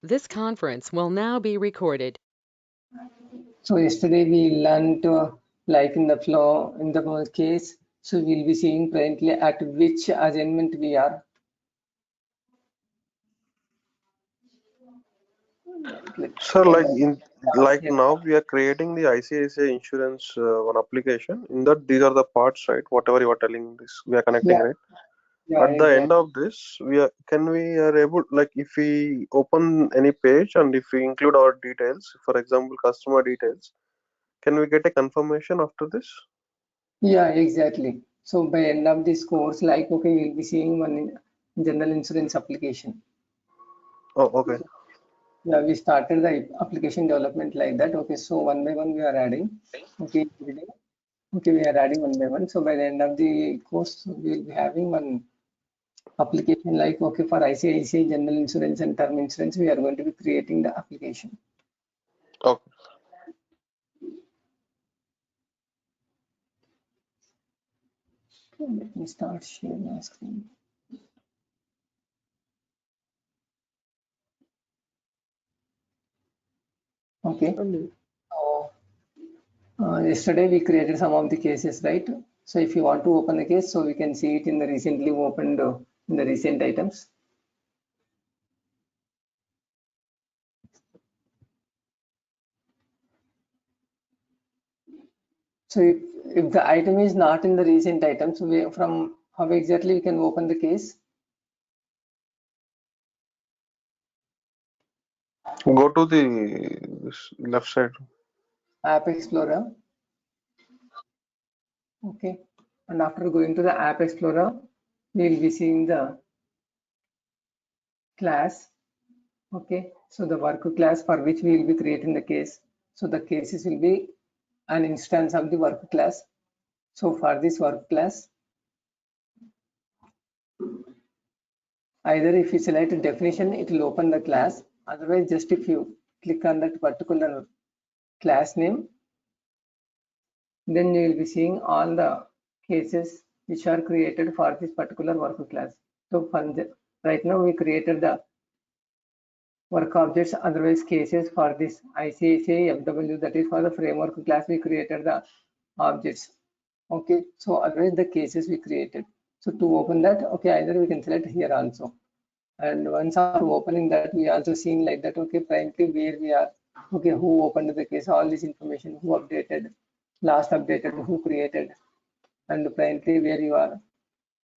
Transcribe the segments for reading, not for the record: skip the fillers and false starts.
This conference will now be recorded. So yesterday we learned like in the flow, in the case, so we'll be seeing currently at which assignment we are. Sir, Yeah. now we are creating the ICICI insurance one application. In that, these are the parts, right? Whatever you are telling this, we are connecting, Yeah. right? Yeah, At the exactly. end of this, we are able, like if we open any page and if we include our details, for example, customer details, can we get a confirmation after this? Yeah, exactly. So by end of this course, like okay, we'll be seeing one general insurance application. Oh, okay. Yeah, we started the application development like that. Okay, so one by one we are adding. Okay, okay, we are adding one by one. So by the end of the course, we will be having one application like okay for ICICI general insurance and term insurance. We are going to be creating the application. Okay. Let me start sharing my screen. Okay. So yesterday we created some of the cases, right? So if you want to open the case, so we can see it in the recently opened in the recent items. So if the item is not in the recent items, we from how exactly we can open the case? Go to the left side. App Explorer. Okay. And after going to the App Explorer, we will be seeing the class. Okay. So the work class for which we will be creating the case. So the cases will be an instance of the work class. So for this work class, either if you select definition, it will open the class. Otherwise, just if you click on that particular class name, then you will be seeing all the cases which are created for this particular work class. So right now we created the work objects, otherwise cases for this ICICI FW, that is for the framework class we created the objects. Okay, so otherwise the cases we created. So to open that, okay, either we can select here also. And once after opening that, we also seen like that, okay, primarily where we are, okay, who opened the case, all this information, who updated, last updated, who created, and primarily where you are.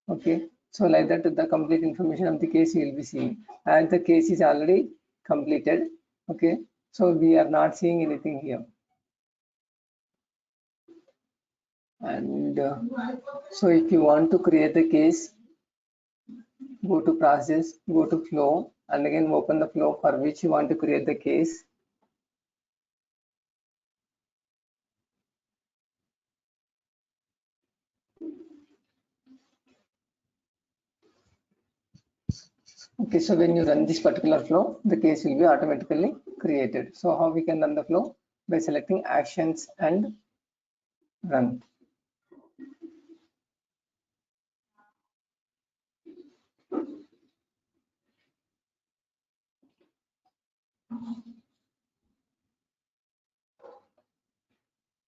Okay, so like that, the complete information of the case you will be seeing. And the case is already completed. Okay, so we are not seeing anything here. And so if you want to create the case, go to process, go to flow, and again open the flow for which you want to create the case. Okay, so when you run this particular flow, the case will be automatically created. So how we can run the flow? By selecting actions and run.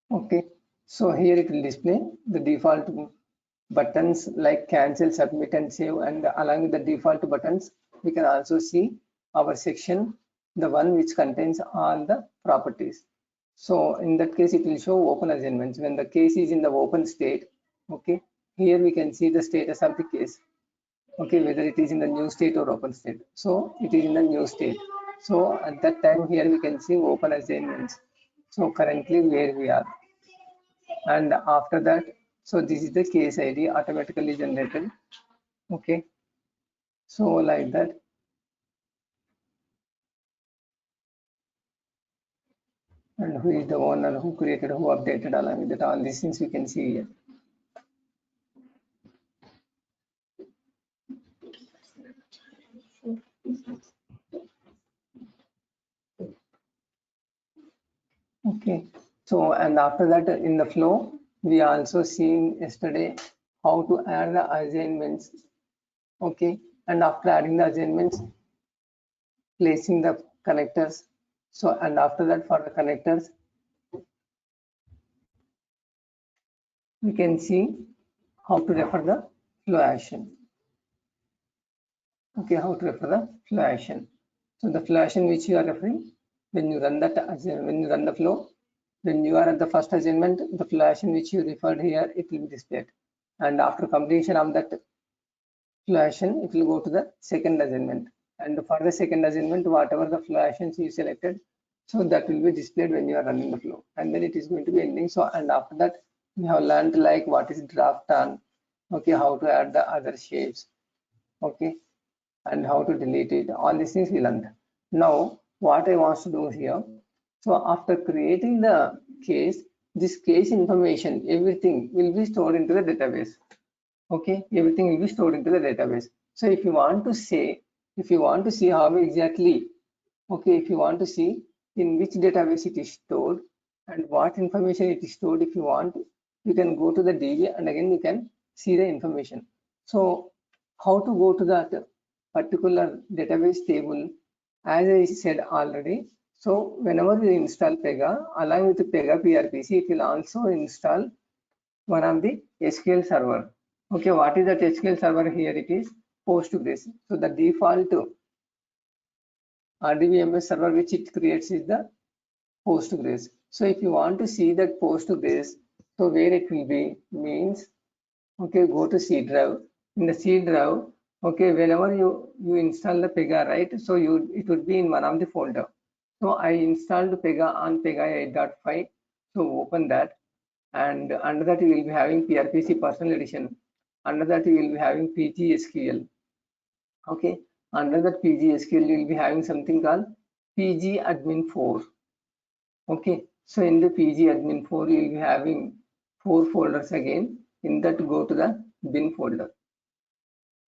Okay, so here it will display the default buttons like cancel, submit, and save, and along with the default buttons, we can also see our section, the one which contains all the properties. So in that case, it will show open assignments when the case is in the open state. Okay, here we can see the status of the case. Okay, whether it is in the new state or open state. So it is in the new state. So at that time here we can see open assignments. So currently where we are. And after that, so this is the case ID automatically generated. Okay, so like that. And who is the owner, who created, who updated, along with that, all these things we can see here. Okay, so and after that in the flow, we also seen yesterday how to add the assignments. Okay, and after adding the assignments, placing the connectors. So, and after that, for the connectors, we can see how to refer the flow action. Okay, how to refer the flow action. So the flow action which you are referring, when you run that, when you run the flow, when you are at the first assignment, the flow action which you referred here, it will be displayed. And after completion of that flow action, it will go to the second assignment. And for the second assignment, whatever the flow actions you selected, so that will be displayed when you are running the flow. And then it is going to be ending. So, and after that, we have learned like what is draft on, okay, how to add the other shapes, okay, and how to delete it. All these things we learned. Now, what I want to do here, so after creating the case, this case information, everything will be stored into the database. Okay, everything will be stored into the database. So if you want to say, if you want to see how exactly, okay, if you want to see in which database it is stored and what information it is stored, if you want, you can go to the DB and again you can see the information. So how to go to that particular database table, as I said already. So whenever you install Pega, along with Pega PRPC, it will also install one of the SQL server. Okay, what is that SQL server here? It is Postgres. So the default RDBMS server which it creates is the Postgres. So if you want to see that Postgres, so where it will be means, okay, go to C drive. In the C drive, okay, whenever you install the Pega, right? So it would be in one of the folder. So I installed Pega on Pega 8.5. So open that, and under that you will be having PRPC personal edition. Under that you will be having PGSQL. Okay, under that PGSQL you will be having something called PGadmin4. Okay, so in the PGadmin4 you will be having 4 folders again. In that, go to the bin folder.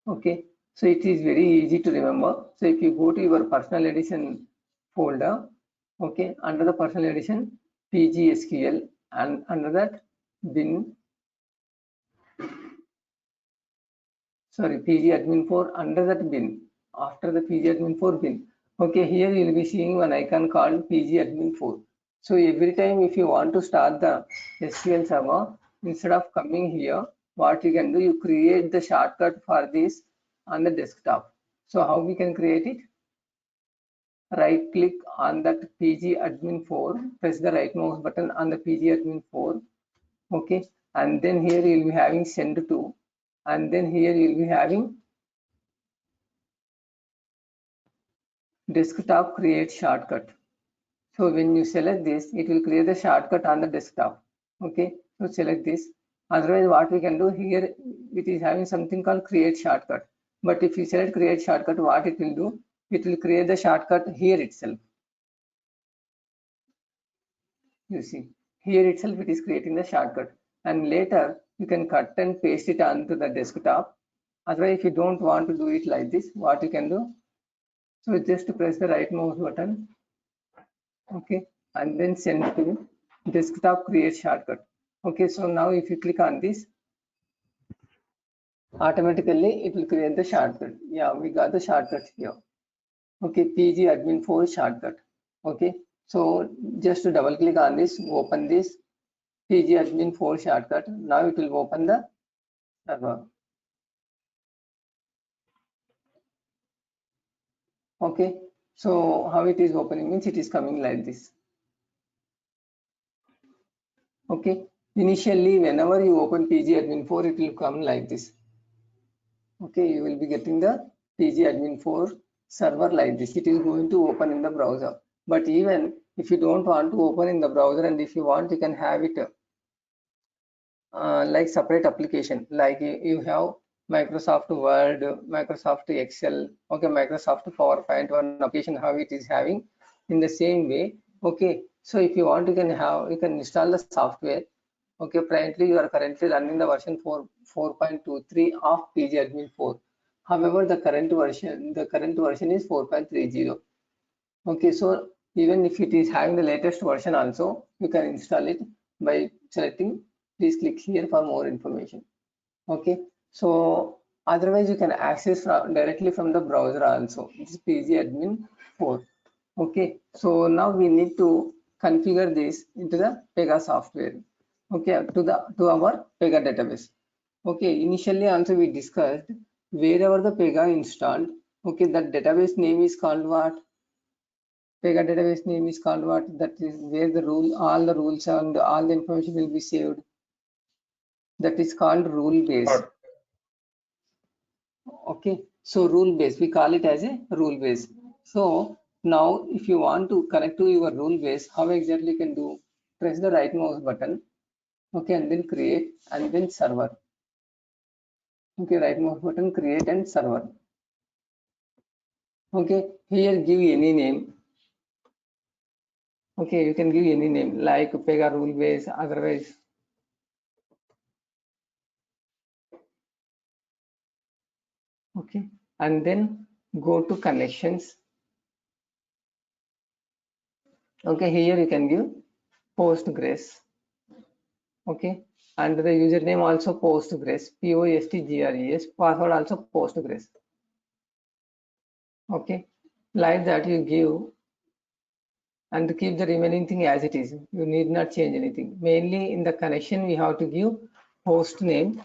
Okay, so it is very easy to remember. So if you go to your personal edition folder, okay, under the personal edition PGSQL, and under that bin, sorry, PGadmin4, under that bin, after the PGadmin4 bin, okay, here you will be seeing one icon called PGadmin4. So every time if you want to start the SQL server, instead of coming here, what you can do, you create the shortcut for this on the desktop. So how we can create it? Right click on that PGadmin4, press the right mouse button on the PGadmin4, okay, and then here you'll be having send to, and then here you'll be having desktop create shortcut. So when you select this, it will create the shortcut on the desktop. Okay, so select this. Otherwise, what we can do here, it is having something called create shortcut. But if you select create shortcut, what it will do? It will create the shortcut here itself. You see, here itself it is creating the shortcut, and later you can cut and paste it onto the desktop. Otherwise, if you don't want to do it like this, what you can do? So just press the right mouse button, okay, and then send to desktop create shortcut. Okay, so now if you click on this, automatically it will create the shortcut. Yeah, we got the shortcut here. Okay, PGadmin4 shortcut. Okay, so just to double click on this, open this PGadmin4 shortcut. Now it will open the server. Okay, so how it is opening means it is coming like this. Okay, initially whenever you open PGadmin4, it will come like this. Okay, you will be getting the PGadmin4 server like this. It is going to open in the browser. But even if you don't want to open in the browser, and if you want, you can have it like separate application. Like you have Microsoft Word, Microsoft Excel, okay, Microsoft PowerPoint, one application how it is having in the same way. Okay, so if you want, you can install the software. Okay, currently you are currently running the version 4.23 of PGadmin4. However, the current version is 4.30. Okay, so even if it is having the latest version also, you can install it by selecting. Please click here for more information. Okay, so otherwise you can access directly from the browser also. This is PGadmin4. Okay, so now we need to configure this into the Pega software. Okay, to our Pega database. Okay, initially also we discussed wherever the Pega installed. Okay, that database name is called what? Pega database name is called what? That is where the all the rules and all the information will be saved. That is called rule base. Okay, so rule base, we call it as a rule base. So now if you want to connect to your rule base, how exactly you can do? Press the right mouse button, okay, and then create and then server. Okay, right mouse button, create and server. Okay, here give any name. Okay, you can give any name like Pega rule base, otherwise. Okay, and then go to connections. Okay, here you can give Postgres. Okay, and the username also Postgres, Postgres, password also Postgres. Okay, like that you give and keep the remaining thing as it is. You need not change anything. Mainly in the connection we have to give host name.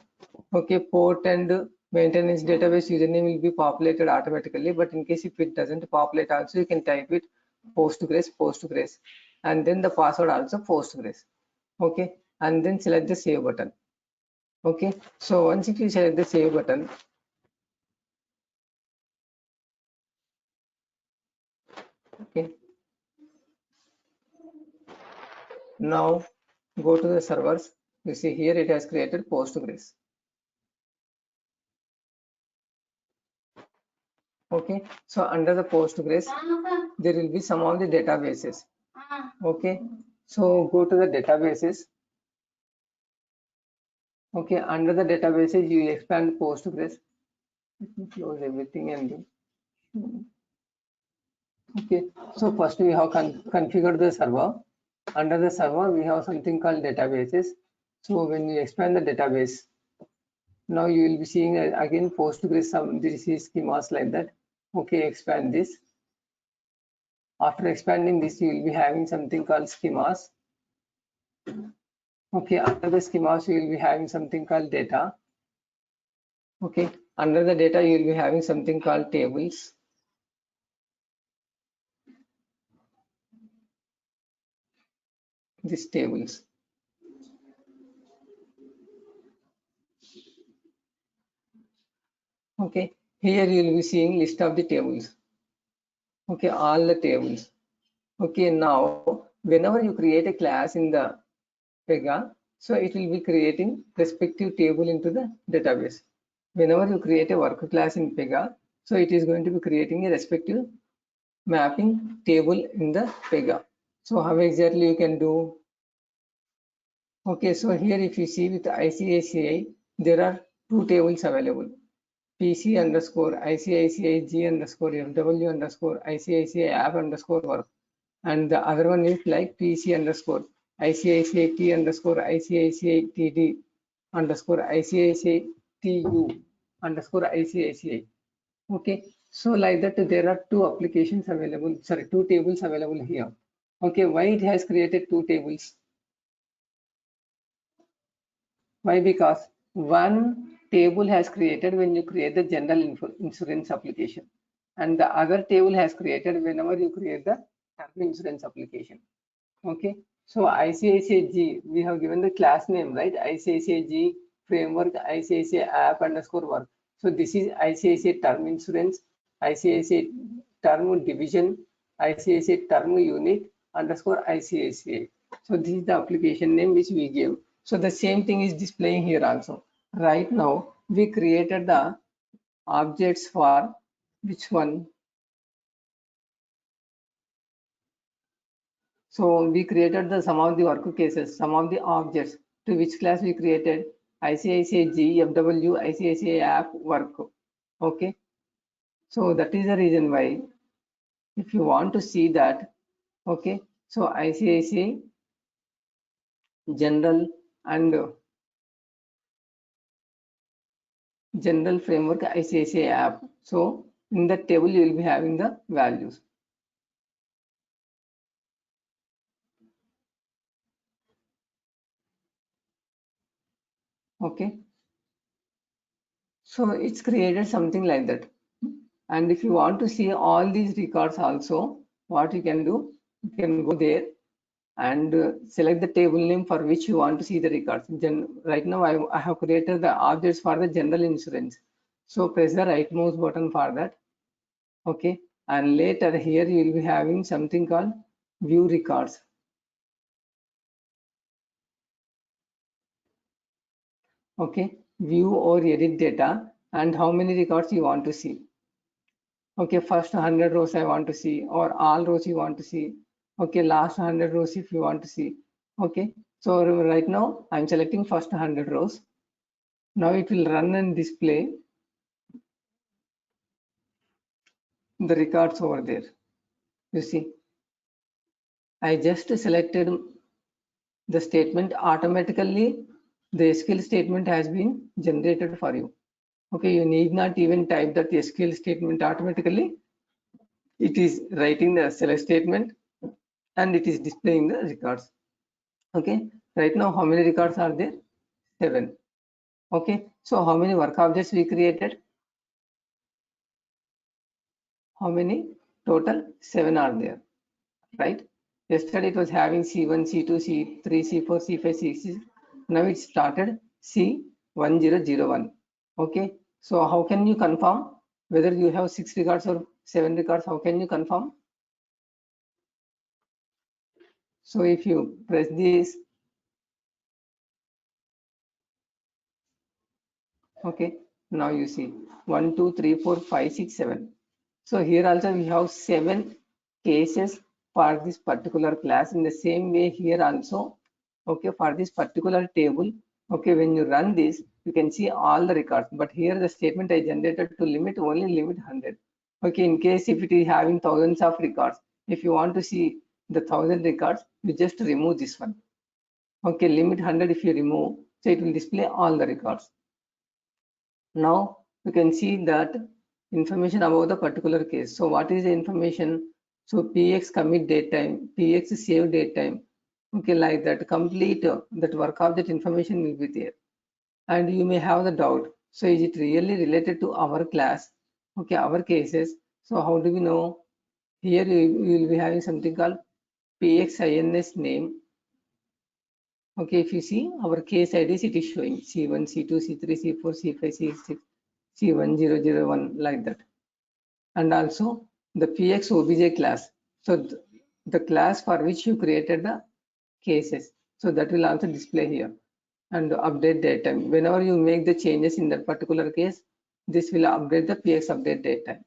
Okay, port and maintenance database username will be populated automatically, but in case if it doesn't populate also, you can type it Postgres, and then the password also Postgres. Okay, and then select the save button. Okay, so once if you select the save button, okay, now go to the servers. You see here it has created Postgres. Okay, so under the Postgres there will be some of the databases. Okay, so go to the databases. Okay, under the databases you expand Postgres. Let me close everything and then. Okay, so first we have configured the server. Under the server we have something called databases. So when you expand the database, now you will be seeing again Postgres, some this is schemas like that. Okay, expand this. After expanding this, you will be having something called schemas. Okay, under the schemas, you will be having something called data. Okay, under the data, you will be having something called tables. These tables. Okay, here you will be seeing list of the tables. Okay, all the tables. Okay, now whenever you create a class in the Pega, so it will be creating respective table into the database. Whenever you create a worker class in Pega, so it is going to be creating a respective mapping table in the Pega. So how exactly you can do? Okay, so here if you see with ICICI, there are two tables available. PC underscore ICICI G underscore FW underscore ICICI app underscore work. And the other one is like PC underscore ICICI T underscore ICICI TD underscore ICICI TU underscore ICICI. Okay, so like that there are two applications available, sorry, two tables available here. Okay, why it has created two tables? Why? Because one table has created when you create the general insurance application, and the other table has created whenever you create the term insurance application. Okay, so ICICI G, we have given the class name, right? ICICI G framework, ICICI app underscore work. So this is ICICI term insurance, ICICI term division, ICICI term unit underscore ICICI. So this is the application name which we gave. So the same thing is displaying here also. Right now we created the objects for which one? So we created the some of the work cases, some of the objects to which class we created ICICI G, FW, ICICI app work. Okay. So that is the reason why if you want to see that, okay. So ICICI general and general framework ICICI app. So in that table you will be having the values. Okay, so it's created something like that. And if you want to see all these records also, what you can do, you can go there and select the table name for which you want to see the records. Right now I have created the objects for the general insurance. So press the right mouse button for that. Okay, and later here you will be having something called view records. Okay, view or edit data and how many records you want to see. Okay, first 100 rows I want to see, or all rows you want to see. Okay, last 100 rows if you want to see. Okay, so right now I'm selecting first 100 rows. Now it will run and display the records over there. You see, I just selected the statement. Automatically the SQL statement has been generated for you. Okay, you need not even type that SQL statement. Automatically it is writing the select statement and it is displaying the records. Okay, right now how many records are there? 7. Okay, so how many work objects we created? How many? Total 7 are there, right? Yesterday it was having C1, C2, C3, C4, C5, C6. Now it started C1001. Okay, so how can you confirm whether you have 6 records or 7 records? How can you confirm? So if you press this, okay, now you see 1, 2, 3, 4, 5, 6, 7. So here also we have 7 cases for this particular class. In the same way here also, okay, for this particular table, okay, when you run this, you can see all the records. But here the statement I generated to limit 100. Okay, in case if it is having thousands of records, if you want to see the 1000 records, you just remove this one. Okay, limit 100 if you remove, so it will display all the records. Now you can see that information about the particular case. So what is the information? So px commit date time, px save date time. Okay, like that, complete that work object information will be there. And you may have the doubt. So is it really related to our class? Okay, our cases. So how do we know? Here you will be having something called pxins name. Okay, if you see our case IDs, it is showing C1, C2, C3, C4, C5, C6, C1001, like that. And also the PX OBJ class. So the class for which you created the cases. So that will also display here. And update date time. Whenever you make the changes in that particular case, this will update the PX update date time.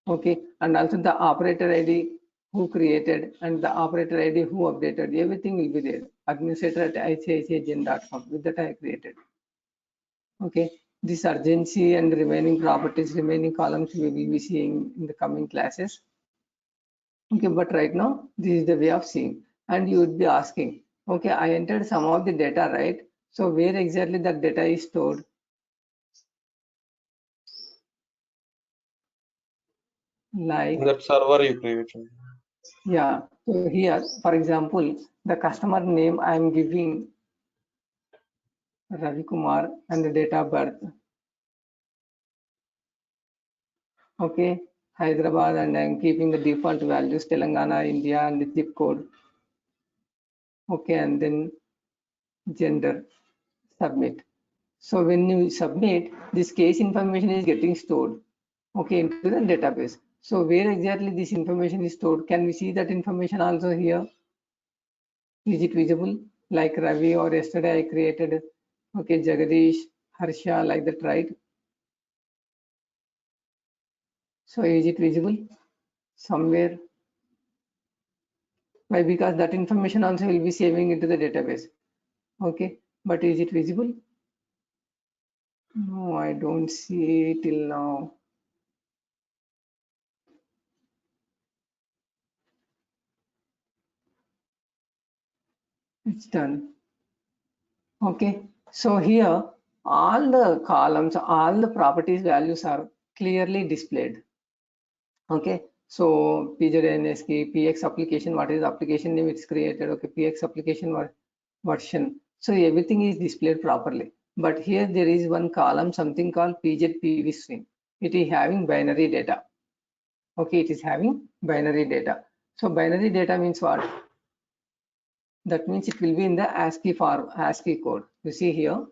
Okay, and also the operator ID who created and the operator ID who updated, everything will be there. Administrator at icicgen.com, with that I created. Okay, this urgency and remaining properties, remaining columns we will be seeing in the coming classes. Okay, but right now this is the way of seeing, and you would be asking, okay, I entered some of the data, right? So where exactly that data is stored? Like In that server you created. yeah, so here for example the customer name I am giving Ravi Kumar and the date of birth. Okay, Hyderabad, and I'm keeping the default values Telangana, India, and the zip code. Okay, and then gender, submit. So when you submit, this case information is getting stored, okay, into the database. So where exactly this information is stored? Can we see that information also here? Is it visible? Like Ravi, or yesterday I created, okay, Jagadish, Harsha, like that, right? So is it visible somewhere? Why? Because that information also will be saving into the database. Okay, but is it visible? No, I don't see it till now. It's done. Okay, so here all the columns, all the properties values are clearly displayed. Okay, so PZNSK, PX application, what is the application name it's created? Okay, PX application version. So everything is displayed properly. But here there is one column, something called PZ-PV string. It is having binary data. Okay, it is having binary data. So binary data means what? That means it will be in the ASCII form, ASCII code. You see here,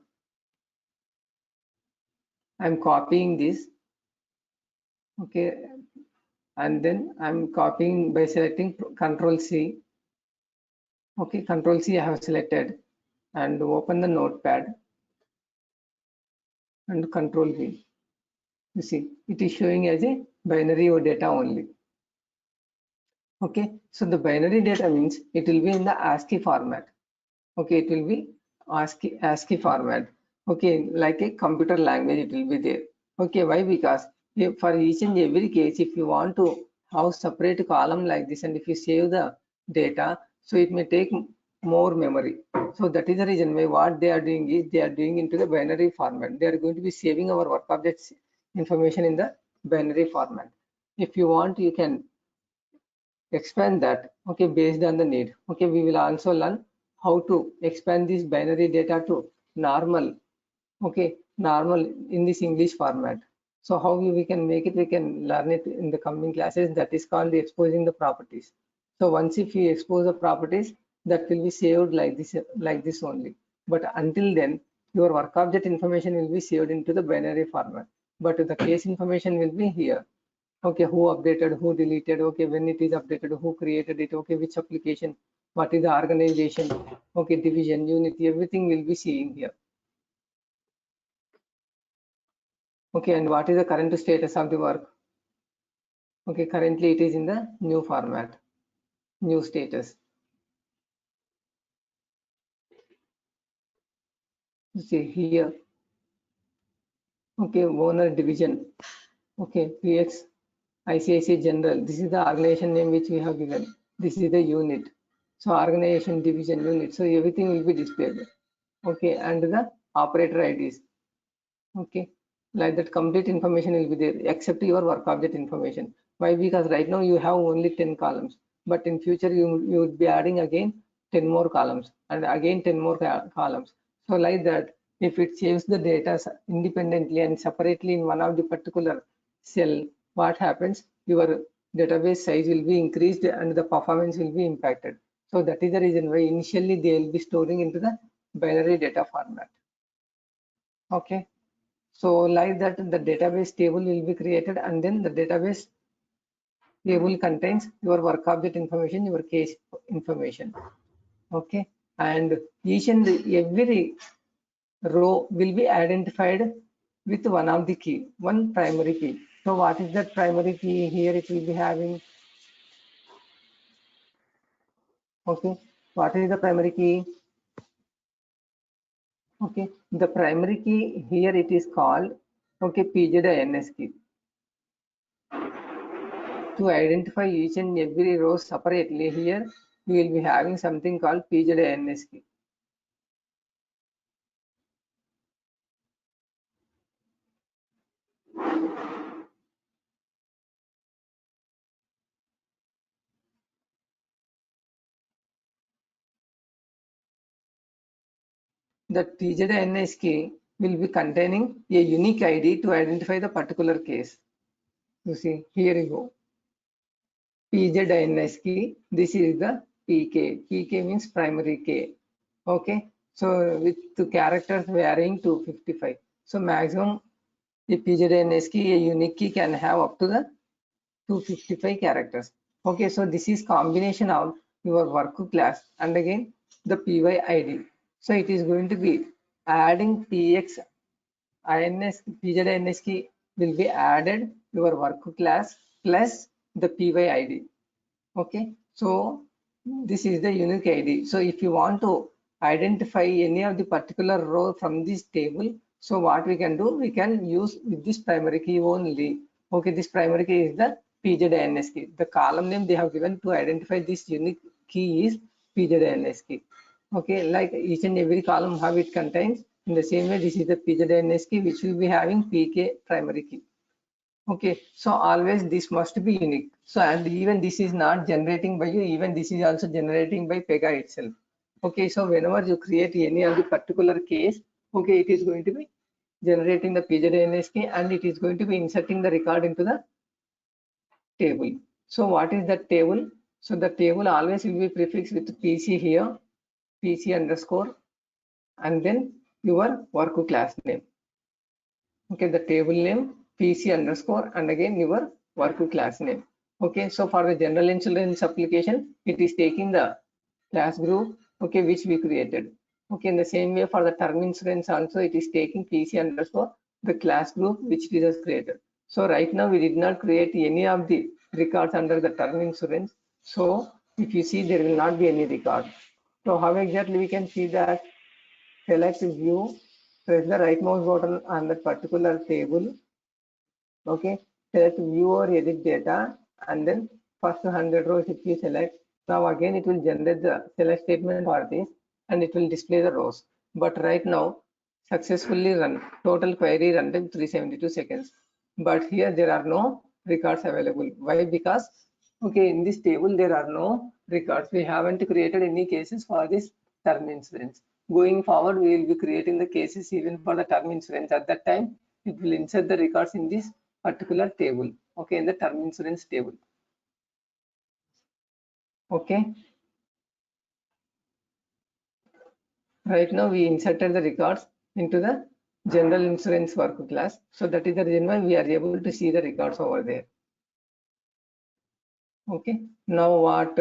I'm copying this. Okay, and then I'm copying by selecting Control C. Okay, Control C I have selected, and open the notepad and Control V. You see, it is showing as a binary or data only. Okay, so the binary data means it will be in the ASCII format. Okay, it will be ASCII format. Okay, like a computer language, it will be there. Okay, why? Because for each and every case, if you want to have separate column like this, and if you save the data, so it may take more memory. So that is the reason why what they are doing is they are doing into the binary format. They are going to be saving our work objects information in the binary format. If you want, you can expand that, okay, based on the need. Okay, we will also learn how to expand this binary data to normal, okay, normal in this English format. So how we can make it, we can learn it in the coming classes. That is called the exposing the properties. So once if you expose the properties, that will be saved like this only. But until then, your work object information will be saved into the binary format, but the case information will be here. Okay, who updated, who deleted, okay, when it is updated, who created it, okay, which application, what is the organization, okay, division, unity, everything will be seeing here. Okay, and what is the current status of the work? Okay, currently it is in the new format, new status. You see here, okay, owner division, okay, PX ICICI General, this is the organization name which we have given. This is the unit. So organization, division, unit. So everything will be displayed. Okay, and the operator IDs. Okay, like that complete information will be there except your work object information. Why? Because right now you have only 10 columns, but in future you would be adding again 10 more columns and again 10 more columns. So like that, if it saves the data independently and separately in one of the particular cell, what happens? Your database size will be increased and the performance will be impacted. So that is the reason why initially they will be storing into the binary data format. Okay. So like that, the database table will be created, and then the database table contains your work object information, your case information. Okay, and each and every row will be identified with one of the key, one primary key. So what is that primary key? Here it will be having, okay, what is the primary key? Okay, the primary key here it is called, okay, PZINS key. To identify each and every row separately, here we will be having something called PZINS key. The PZINS key will be containing a unique ID to identify the particular case. You see, here you go. PZINS key, this is the PK. PK means primary key. Okay, so with the characters varying to 55. So maximum the PZINS key, a unique key can have up to the 255 characters. Okay, so this is combination of your work class and again the PYID. So it is going to be adding PX INS PZINS key will be added your work class plus the PYID. Okay, so this is the unique ID. So if you want to identify any of the particular row from this table, so what we can do, we can use with this primary key only. Okay, this primary key is the PZINS key. The column name they have given to identify this unique key is PZINS key. Okay, like each and every column how it contains. In the same way, this is the PZINS key which will be having PK primary key. Okay, so always this must be unique. So and even this is not generating by you, even this is also generating by Pega itself. Okay, so whenever you create any of the particular case, okay, it is going to be generating the PZDNS key and it is going to be inserting the record into the table. So what is that table? So the table always will be prefixed with PC here, PC underscore, and then your work class name. Okay, the table name, PC underscore, and again your work class name. Okay, so for the general insurance application, it is taking the class group, okay, which we created. Okay, in the same way for the term insurance also, it is taking PC underscore, the class group which it is created. So right now we did not create any of the records under the term insurance. So if you see, there will not be any record. So how exactly we can see that? Select view, press the right mouse button on that particular table. Okay, select view or edit data, and then first 100 rows if you select. Now again it will generate the select statement for this and it will display the rows. But right now successfully run, total query runtime 372 seconds. But here there are no records available. Why? Because okay, in this table there are no records. We haven't created any cases for this term insurance. Going forward, we will be creating the cases even for the term insurance. At that time, it will insert the records in this particular table. Okay, in the term insurance table. Okay. Right now, we inserted the records into the general insurance work class. So that is the reason why we are able to see the records over there. Okay. Now what?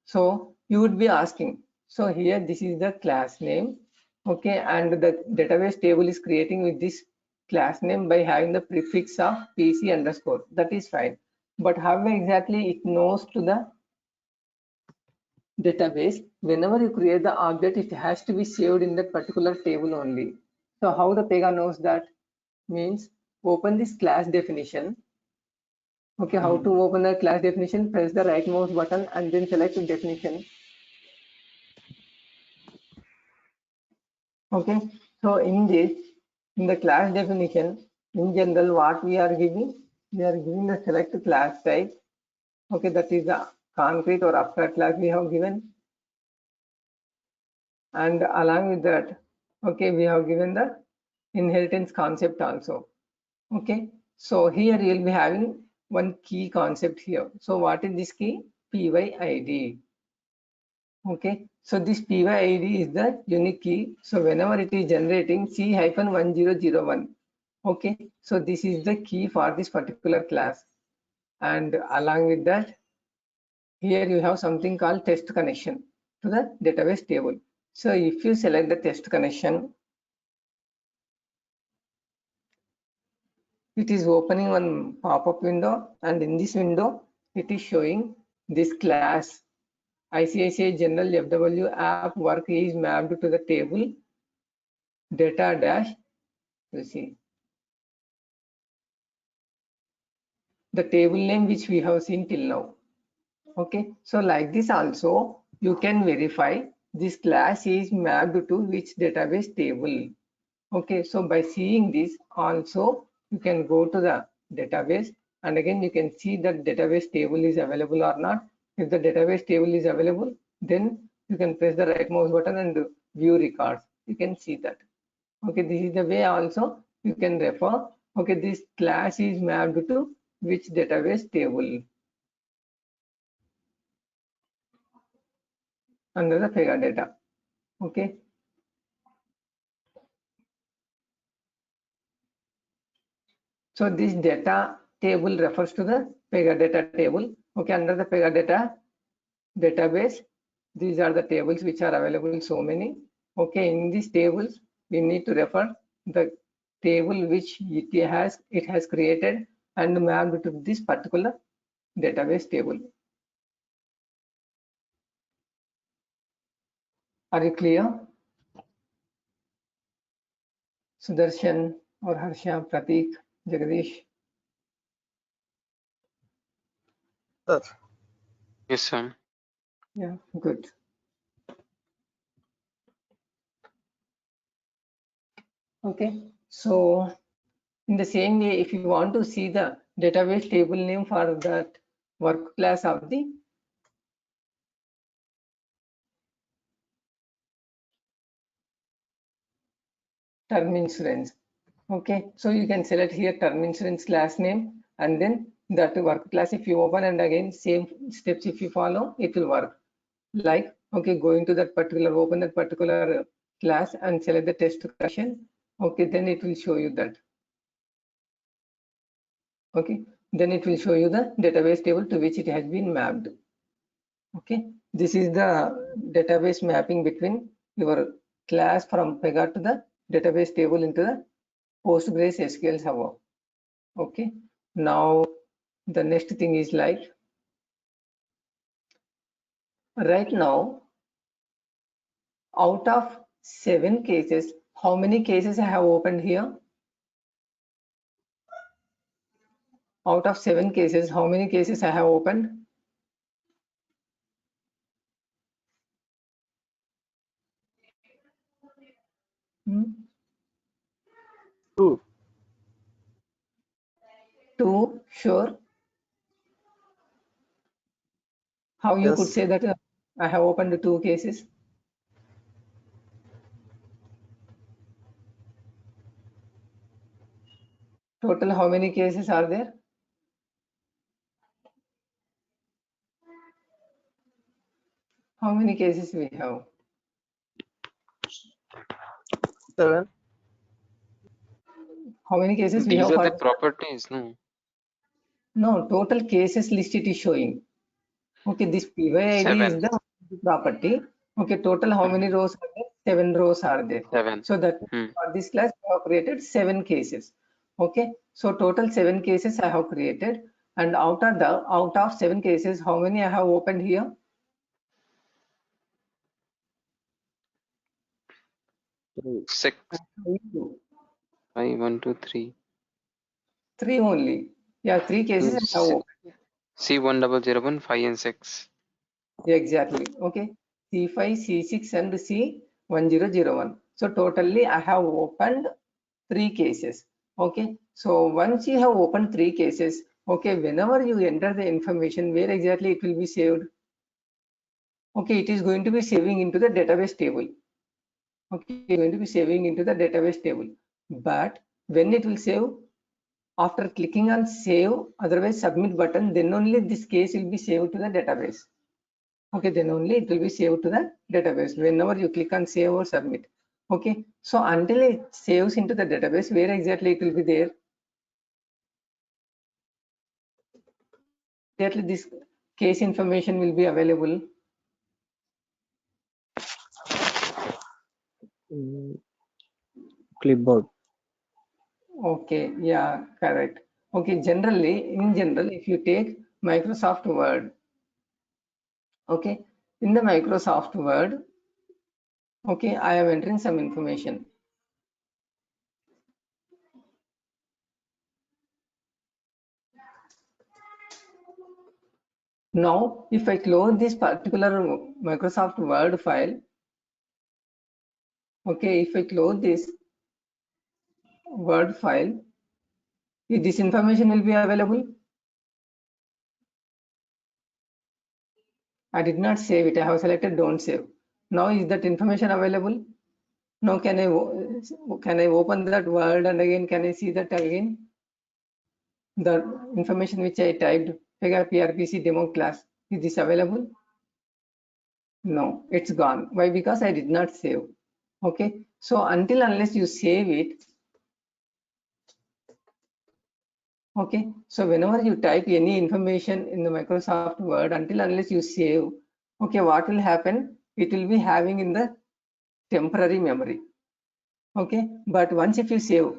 So you would be asking. So here, this is the class name. Okay, and the database table is creating with this class name by having the prefix of PC underscore. That is fine. But how exactly it knows to the database? Whenever you create the object, it has to be saved in that particular table only. So how the Pega knows that? Means open this class definition. Okay, how to open the class definition? Press the right mouse button and then select definition. Okay, so in this, in the class definition, in general, what we are giving the select class type. Okay, that is the concrete or abstract class we have given, and along with that, okay, we have given the inheritance concept also. Okay, so here you will be having one key concept here. So what is this key? PYID. Okay, so this PYID is the unique key. So whenever it is generating C-1001, okay, so this is the key for this particular class. And along with that, here you have something called test connection to the database table. So if you select the test connection, it is opening one pop-up window, and in this window, it is showing this class ICICI General FW app work is mapped to the table data dash, you see the table name which we have seen till now. Okay, so like this also you can verify this class is mapped to which database table. Okay, so by seeing this also you can go to the database and again you can see that database table is available or not. If the database table is available, then you can press the right mouse button and view records. You can see that. Okay, this is the way also you can refer. Okay, this class is mapped to which database table under the Pega data. Okay. So this data table refers to the Pega data table. Okay, under the Pega data database, these are the tables which are available, so many. Okay, in these tables we need to refer the table which it has created and mapped to this particular database table. Are you clear? Sudarshan or Harsha, Pratik, Jagadish? Sir, Yes, sir. Yeah, good. Okay, so in the same way, if you want to see the database table name for that work class of the term insurance. Okay, so you can select here term insurance class name, and then that work class if you open, and again same steps if you follow, it will work. Like, okay, go into that particular, open that particular class and select the test collection. Okay, then it will show you that. Okay, then it will show you the database table to which it has been mapped. Okay, this is the database mapping between your class from Pega to the database table into the Postgres SQL Server. Okay, now the next thing is like, right now, out of 7 cases, how many cases I have opened here? Out of 7 cases, how many cases I have opened? Two. 2, sure. How you could Yes. say that I have opened 2 cases? Total, how many cases are there? How many cases we have? 7. How many cases we These have are the for? properties, no? No, total cases list it is showing. Okay, this PYID 7. is the property. Okay, total how many rows are there? 7 rows are there. 7. So that for this class I have created 7 cases. Okay, so total 7 cases I have created, and out of 7 cases, how many I have opened here? 6. 5, 1, 2, 3. 3 only. Yeah, 3 cases I have opened. C1001, 5 and 6. Exactly. Okay. C5, C6 and C1001. So totally I have opened 3 cases. Okay. So once you have opened 3 cases, okay, whenever you enter the information, where exactly it will be saved? Okay, it is going to be saving into the database table. Okay, it's going to be saving into the database table. But when it will save, after clicking on save, otherwise submit button, then only this case will be saved to the database. Okay, then only it will be saved to the database whenever you click on save or submit. Okay, so until it saves into the database, where exactly it will be there? Exactly this case information will be available. Clipboard. Okay, yeah, correct. Okay, generally, in general, if you take Microsoft Word, okay, in the Microsoft Word, okay, I am entering some information. Now, if I close this particular Microsoft Word file, okay, if I close this Word file, this information will be available. I did not save it. I have selected don't save. Now is that information available? Now can I open that Word and again can I see that again? The information which I typed, Pega PRPC demo class, is this available? No, it's gone. Why? Because I did not save. Okay, so until unless you save it, okay, so whenever you type any information in the Microsoft Word, until unless you save, okay, what will happen? It will be having in the temporary memory. Okay, but once if you save,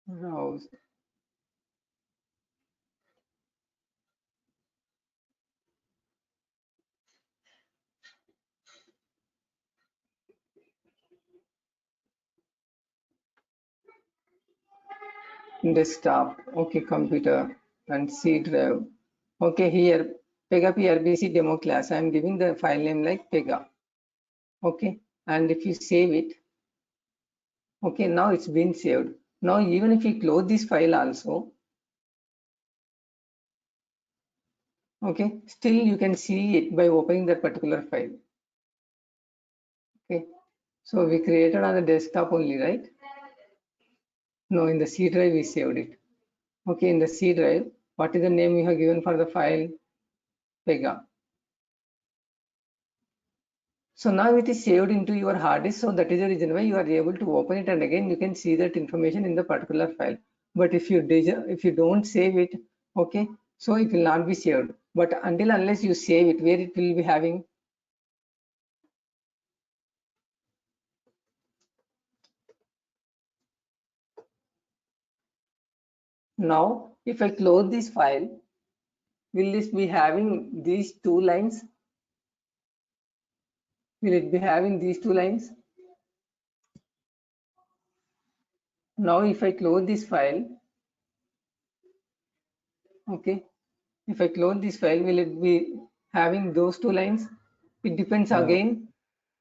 browse. Desktop, okay, computer and C drive. Okay, here Pega PRBC demo class. I am giving the file name like Pega. Okay, and if you save it, okay, now it's been saved. Now even if you close this file also, Okay, still you can see it by opening that particular file. Okay, so we created on the desktop only, right? No, in the C drive we saved it. Okay, in the C drive, what is the name you have given for the file? Pega. So now it is saved into your hard disk. So that is the reason why you are able to open it, and again you can see that information in the particular file. But if you don't save it, okay, so it will not be saved. But until unless you save it, where it will be having. Now, if I close this file, will this be having these two lines? Will it be having these two lines? Now, if I close this file, okay, if I close this file, will it be having those two lines? It depends again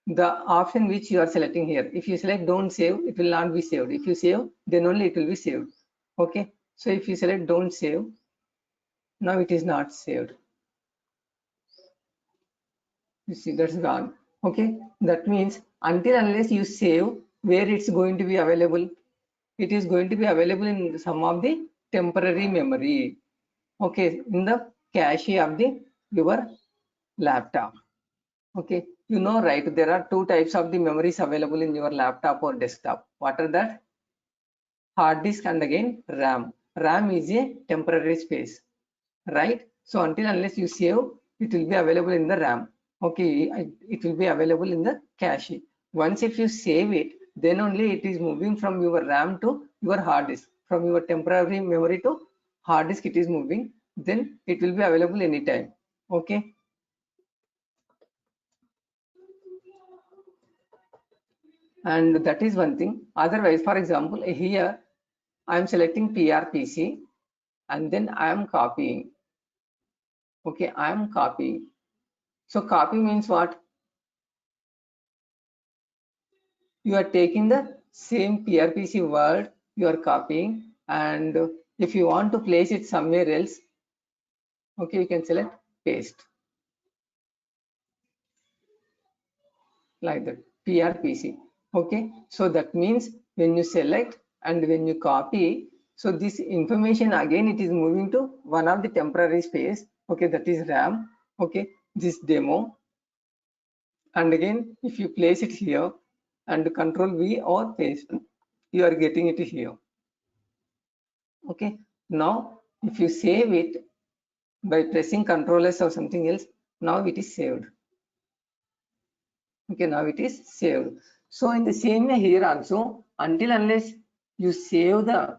the option which you are selecting here. If you select don't save, it will not be saved. If you save, then only it will be saved. Okay, so if you select don't save, now it is not saved. You see, that's gone. Okay, that means until unless you save, where it's going to be available, it is going to be available in some of the temporary memory. Okay, in the cache of the your laptop. Okay, you know, right? There are two types of the memories available in your laptop or desktop. What are that? Hard disk and again RAM. RAM is a temporary space, right? So until unless you save, it will be available in the RAM. Okay, it will be available in the cache. Once if you save it, then only it is moving from your RAM to your hard disk. From your temporary memory to hard disk, it is moving. Then it will be available anytime. Okay. And that is one thing. Otherwise, for example, here I am selecting PRPC and then I am copying. Okay, I am copying. So copy means what? You are taking the same PRPC word, you are copying, and if you want to place it somewhere else, okay, you can select paste like that, PRPC. Okay, so that means when you select and when you copy, so this information again it is moving to one of the temporary space. Okay, that is RAM. Okay, this demo, and again if you place it here and Control V or paste, you are getting it here. Okay, now if you save it by pressing Ctrl S or something else, now it is saved. Okay, now it is saved. So in the same way here also, until unless you save the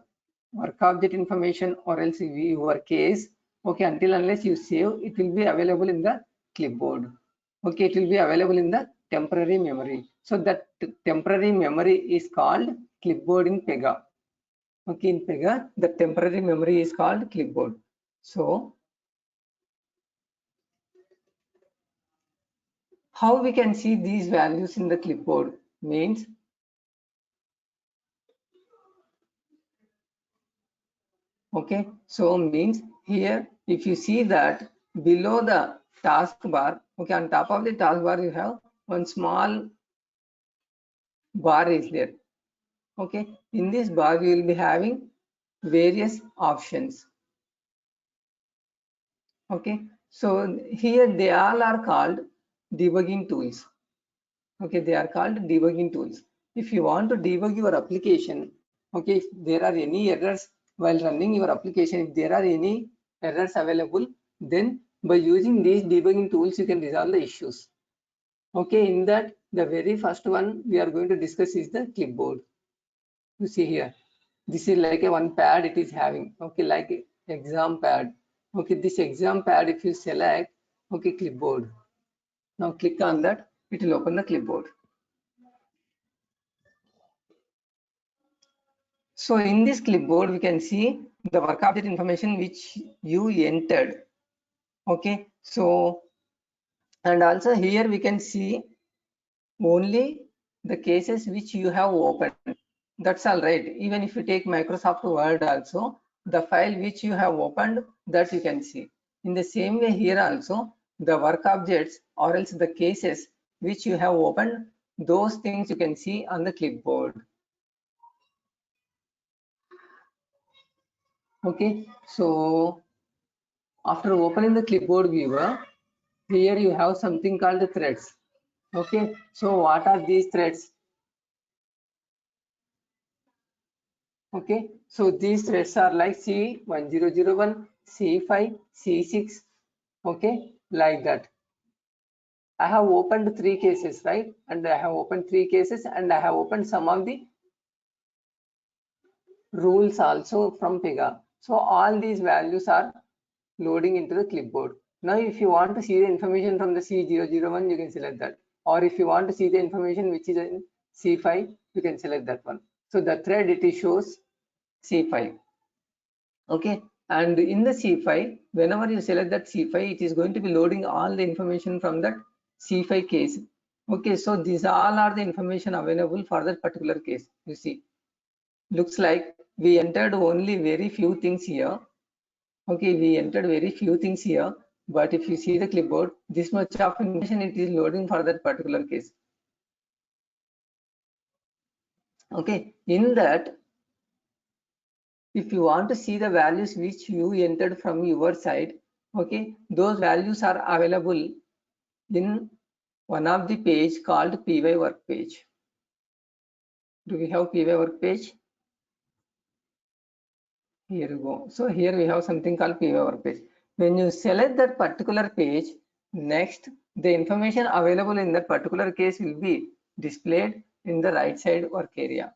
work object information or else your case, okay, until unless you save, it will be available in the clipboard. Okay, it will be available in the temporary memory. So that temporary memory is called clipboard in Pega. Okay, in Pega, the temporary memory is called clipboard. So how we can see these values in the clipboard means, okay, so means here if you see that below the taskbar, okay, on top of the taskbar you have one small bar is there. Okay, in this bar you will be having various options. Okay, so here they all are called debugging tools. Okay, they are called debugging tools. If you want to debug your application, okay, if there are any errors while running your application, if there are any errors available, then by using these debugging tools you can resolve the issues. Okay, in that the very first one we are going to discuss is the clipboard. You see here, this is like a one pad it is having. Okay, like exam pad. Okay, this exam pad if you select, okay, clipboard. Now click on that, it will open the clipboard. So in this clipboard, we can see the work object information which you entered. Okay, so and also here we can see only the cases which you have opened. That's all right. Even if you take Microsoft Word also, the file which you have opened, that you can see. In the same way here also, the work objects or else the cases which you have opened, those things you can see on the clipboard. Okay, so after opening the clipboard viewer, here you have something called the threads. Okay, so what are these threads? Okay, so these threads are like C1001, C5, C6, okay, like that. I have opened 3 cases, right? And I have opened 3 cases and I have opened some of the rules also from Pega. So all these values are loading into the clipboard. Now, if you want to see the information from the C001, you can select that. Or if you want to see the information which is in C5, you can select that one. So the thread it shows C5. Okay, and in the C5, whenever you select that C5, it is going to be loading all the information from that C5 case. Okay, so these all are the information available for that particular case. You see, looks like we entered only very few things here. Okay, we entered very few things here, but if you see the clipboard, this much of information it is loading for that particular case. Okay, in that, if you want to see the values which you entered from your side, okay, those values are available in one of the page called py work page. Do we have py work page? Here you go. So here we have something called py work page. When you select that particular page, next the information available in that particular case will be displayed in the right side work area.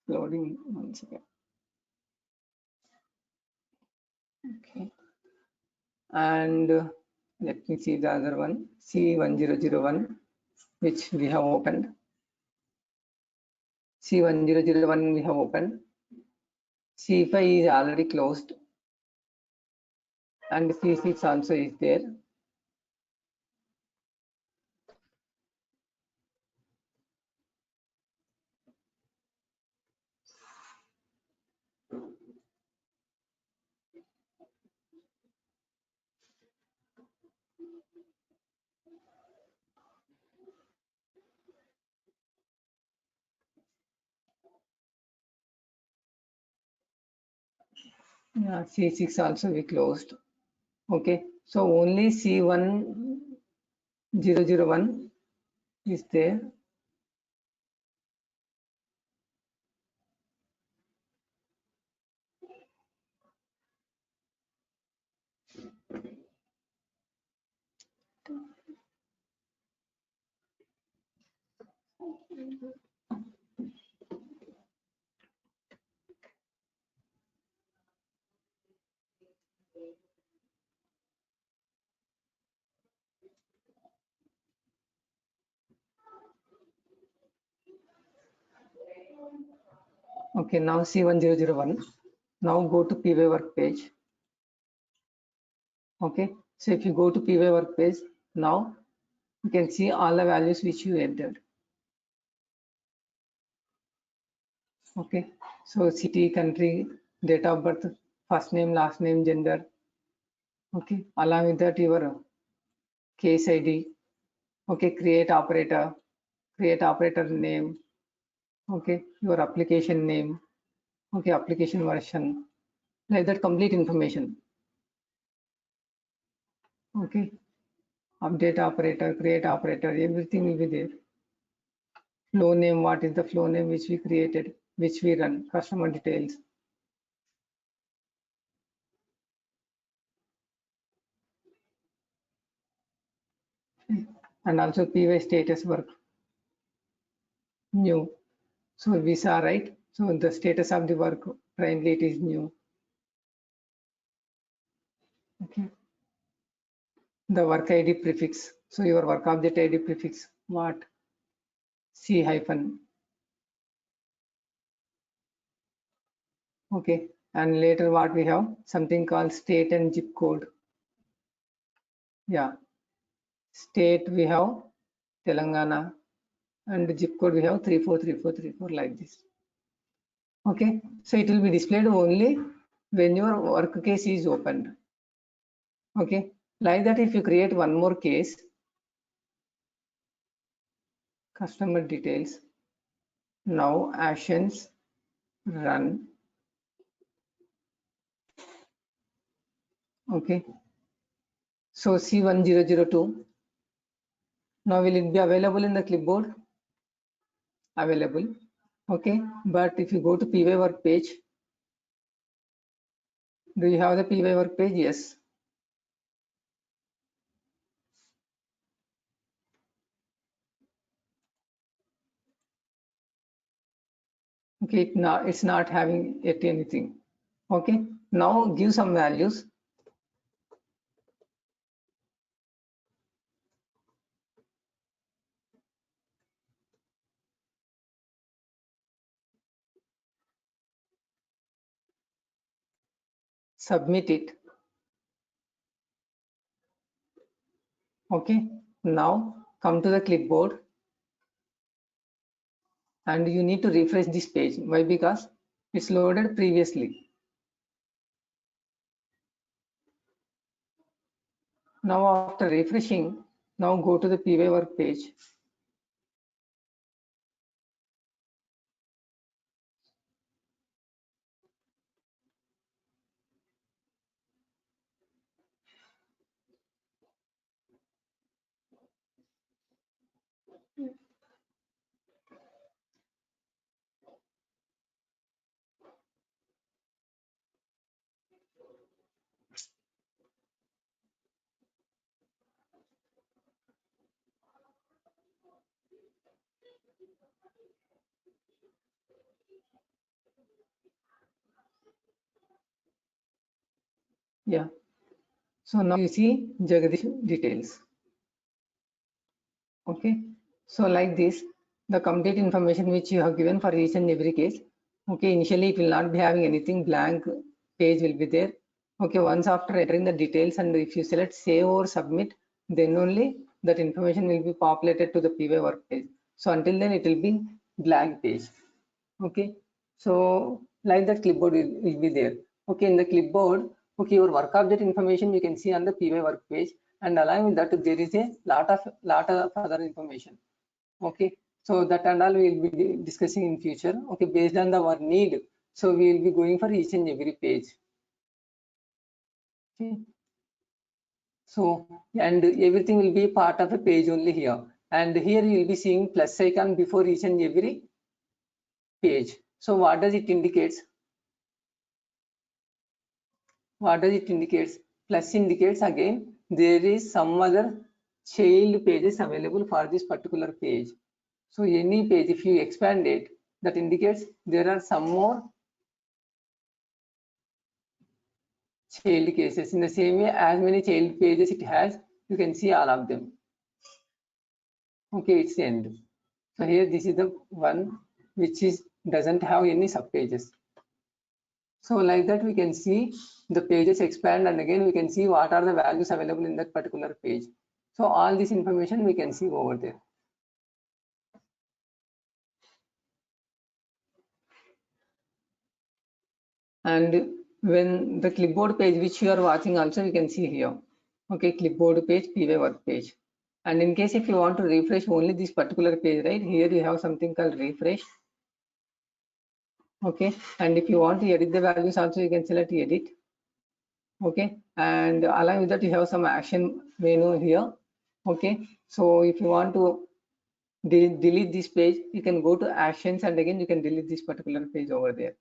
Loading once again. Okay, and let me see the other one, C1001, which we have opened. C1001 we have opened. C5 is already closed, and C6 also is there. Yeah, C6 also we closed. Okay, so only C1001 is there. Okay, now C1001. Now go to py work page. Okay, so if you go to py work page, now you can see all the values which you entered. Okay, so city, country, date of birth, first name, last name, gender. Okay, along with that your case ID. Okay, create operator name. Okay, your application name. Okay, application version, like that, complete information. Okay, update operator, create operator, everything will be there. Flow name, what is the flow name which we created, which we run, customer details. And also py status work new. So visa, right? So the status of the work currently it is new. Okay, the work ID prefix. So your work object ID prefix what? C hyphen. Okay, and later what we have, something called state and zip code. Yeah, State we have Telangana, and zip code we have 343434 like this. Okay, so it will be displayed only when your work case is opened. Okay, like that, if you create one more case, customer details, now actions, run. Okay, so C1002, now will it be available in the clipboard? Available. Okay, but if you go to PY work page, do you have the PY work page? Yes. Okay, it's not having yet anything. Okay, now give some values. Submit it. Okay, now come to the clipboard and you need to refresh this page. Why? Because it's loaded previously. Now after refreshing, now go to the PY work page. Yeah, so now you see Jagadish details. Okay, so like this, the complete information which you have given for each and every case. Okay, initially it will not be having anything, blank page will be there. Okay, once after entering the details and if you select save or submit, then only that information will be populated to the PY work page. So until then it will be blank page. Okay, so like that clipboard will be there. Okay, in the clipboard, okay, your work object information you can see on the PY work page, and along with that there is a lot of other information. Okay, so that and all we will be discussing in future. Okay, based on our need, so we will be going for each and every page. Okay, so and everything will be part of a page only here, and here you will be seeing plus icon before each and every page. So what does it indicates? What does it indicates? Plus indicates again there is some other child pages available for this particular page. So any page, if you expand it, that indicates there are some more child cases. In the same way, as many child pages it has, you can see all of them. Okay, it's the end. So here this is the one which is doesn't have any sub pages. So like that we can see the pages expand, and again we can see what are the values available in that particular page. So all this information we can see over there. And when the clipboard page which you are watching also you can see here. Okay, clipboard page, PY work page. And in case if you want to refresh only this particular page, right, here you have something called refresh. Okay, and if you want to edit the values also you can select edit. Okay, and along with that you have some action menu here. Okay, so if you want to delete this page, you can go to actions and again you can delete this particular page over there.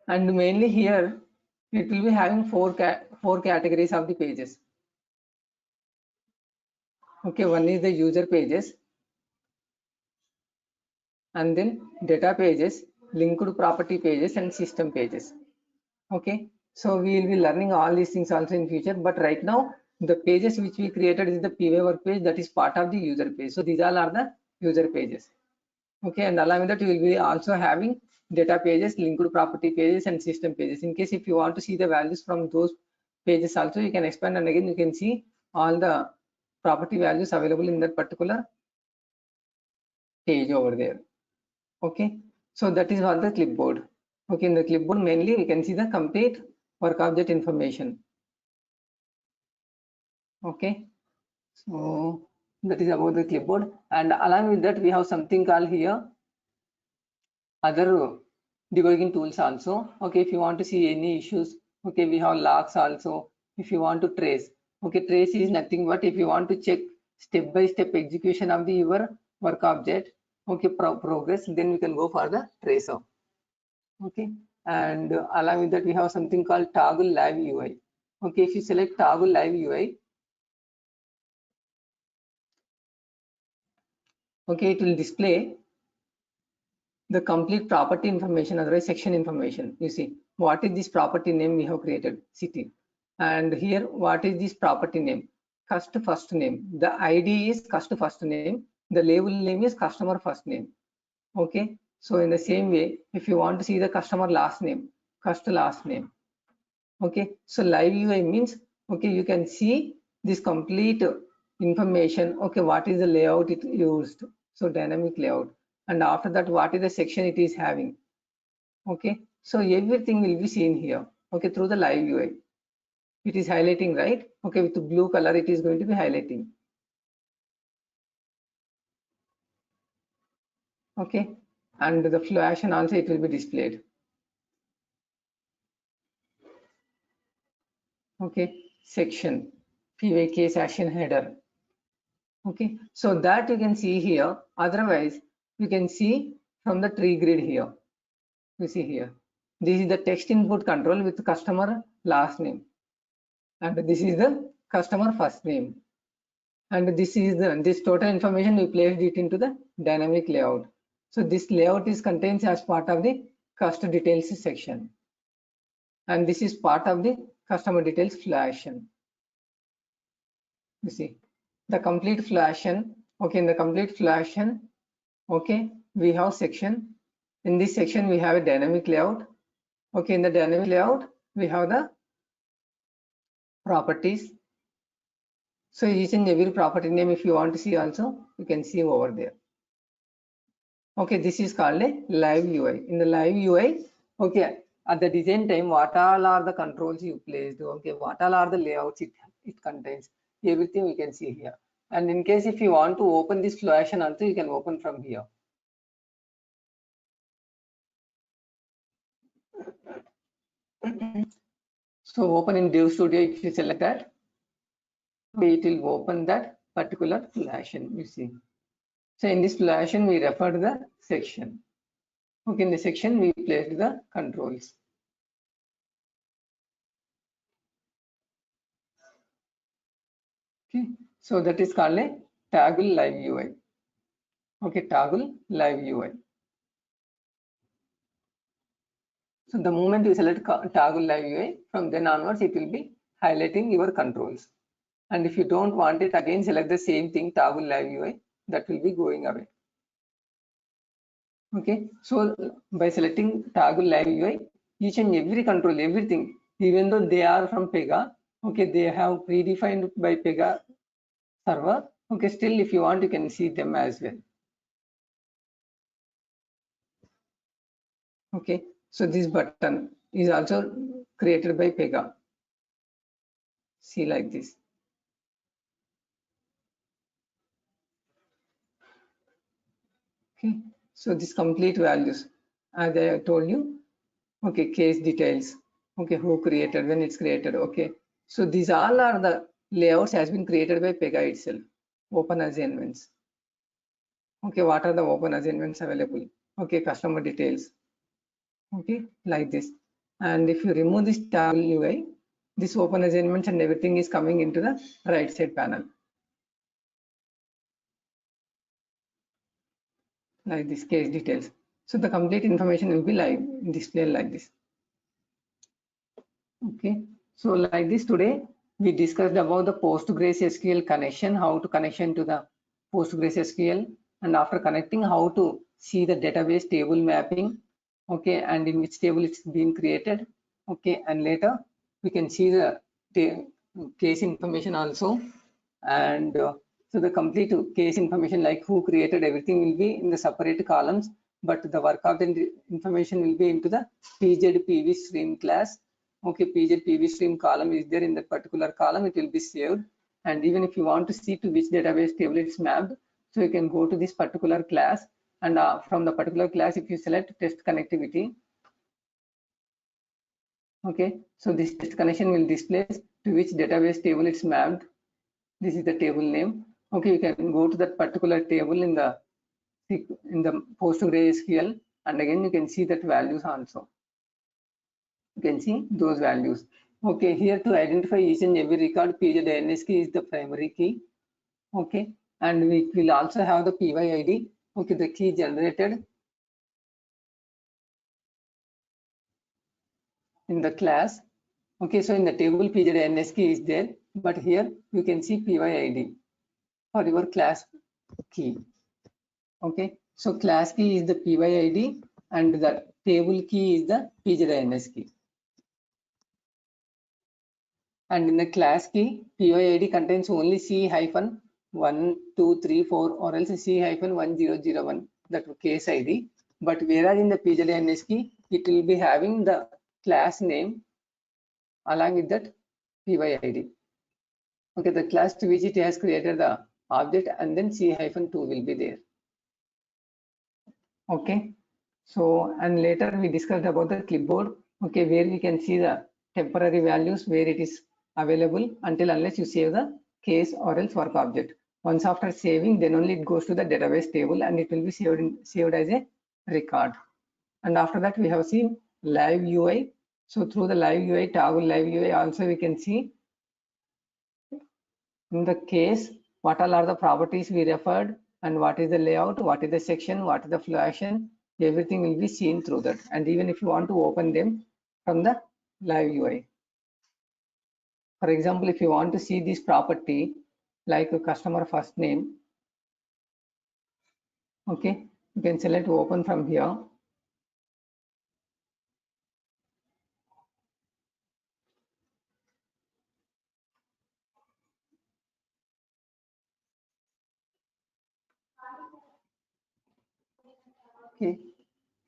And mainly here it will be having four categories of the pages. Okay, one is the user pages, and then data pages, linked property pages, and system pages. Okay, So we will be learning all these things also in future, but right now the pages which we created is the PY work page, that is part of the user page. So these all are the user pages. Okay, and along with that we will be also having data pages, linked property pages, and system pages. In case if you want to see the values from those pages also, you can expand, and again you can see all the property values available in that particular page over there. Okay, so that is what the clipboard. Okay, in the clipboard mainly we can see the complete work object information. Okay, so that is about the clipboard, and along with that we have something called here other debugging tools also. Okay, if you want to see any issues, okay, we have logs also. If you want to trace, okay, trace is nothing but if you want to check step by step execution of the your work object, okay, progress, then we can go for the tracer. Okay, and along with that we have something called toggle live UI. Okay, if you select toggle live UI, okay, it will display the complete property information, otherwise section information. You see what is this property name we have created, city, and here what is this property name, customer first name, the ID is customer first name, the label name is customer first name. Okay, so in the same way if you want to see the customer last name, customer last name. Okay, so live UI means, okay, you can see this complete information. Okay, what is the layout it used, so dynamic layout, and after that what is the section it is having. Okay, so everything will be seen here, okay, through the live UI. It is highlighting, right? Okay, with the blue color it is going to be highlighting. Okay, and the flow action also it will be displayed. Okay, section, PY case action header. Okay, so that you can see here. Otherwise you can see from the tree grid here. You see here, this is the text input control with customer last name, and this is the customer first name, and this is the this total information we placed it into the dynamic layout. So this layout is contains as part of the customer details section, and this is part of the customer details flow action. You see the complete flow action. Okay, in the complete flow action, okay, we have section. In this section we have a dynamic layout. Okay, in the dynamic layout we have the properties. So each and every property name if you want to see also you can see over there. Okay, this is called a live UI. In the live UI, okay, at the design time what all are the controls you placed, okay, what all are the layouts it contains, everything we can see here. And in case if you want to open this flow action also, you can open from here. So open in Dev Studio, if you select that, it will open that particular flow action, you see. So in this flow action we refer to the section. Okay, in the section we placed the controls. Okay, so that is called a toggle live UI. Okay, toggle live UI. So the moment you select toggle live UI, from then onwards it will be highlighting your controls. And if you don't want it, again select the same thing, toggle live UI, that will be going away. Okay, so by selecting toggle live UI, each and every control, everything, even though they are from Pega, okay, they have predefined by Pega server. Okay, still if you want, you can see them as well. Okay, so this button is also created by Pega. See like this. Okay, so this complete values, as I told you, okay, case details, okay, who created, when it's created, okay. So these all are the layouts has been created by Pega itself, open assignments. Okay, what are the open assignments available? Okay, customer details, okay, like this. And if you remove this toggle UI, this open assignments and everything is coming into the right side panel. Like this case details. So the complete information will be like displayed like this. Okay, so like this today we discussed about the PostgreSQL connection, how to connection to the PostgreSQL, and after connecting how to see the database table mapping, okay, and in which table it's been created, okay, and later we can see the case information also, and so the complete case information like who created everything will be in the separate columns, but the work object information will be into the PZ stream class. Okay, PZ stream column is there in that particular column, it will be saved. And even if you want to see to which database table it's mapped, so you can go to this particular class, and from the particular class, if you select test connectivity, okay, so this test connection will display to which database table it's mapped. This is the table name. Okay, you can go to that particular table in the PostgreSQL, and again you can see that values also. You can see those values. Okay, here to identify each and every record, PZ key is the primary key. Okay, and we will also have the PYID. Okay, the key generated in the class. Okay, so in the table PZ key is there, but here you can see PYID for your class key. Okay, so class key is the PYID and the table key is the PZ key. And in the class key, PYID contains only C-1234 or else C-1001, that case ID. But whereas in the PZ key, it will be having the class name along with that PYID. Okay, the class to which it has created the object, and then C-2 will be there. Okay, so and later we discussed about the clipboard. Okay, where we can see the temporary values where it is available until unless you save the case or else work object. Once after saving, then only it goes to the database table and it will be saved as a record. And after that we have seen live UI. So through the live UI, toggle live UI, also we can see in the case what all are the properties we referred, and what is the layout, what is the section, what is the flow action, everything will be seen through that. And even if you want to open them from the live UI, for example, if you want to see this property like a customer first name, okay, you can select open from here. Okay,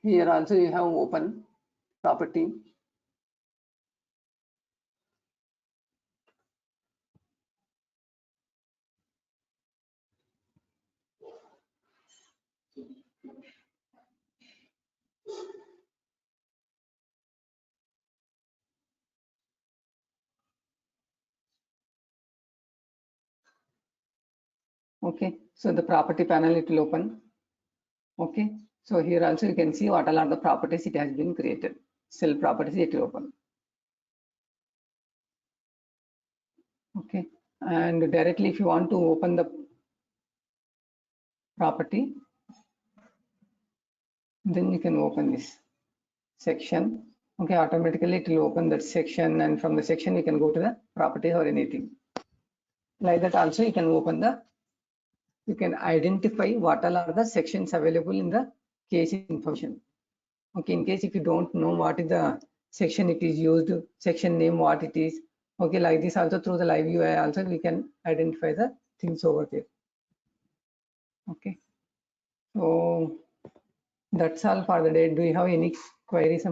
here also you have open property. Okay, so the property panel it will open. Okay, so here also you can see what all are the properties it has been created. Cell properties it will open. Okay, and directly if you want to open the property, then you can open this section. Okay, automatically it will open that section, and from the section you can go to the property or anything like that. Also you can open the, you can identify what all are the sections available in the case information. Okay, in case if you don't know what is the section it is used, section name what it is, okay, like this also through the live UI also we can identify the things over there. Okay, so that's all for the day. Do you have any queries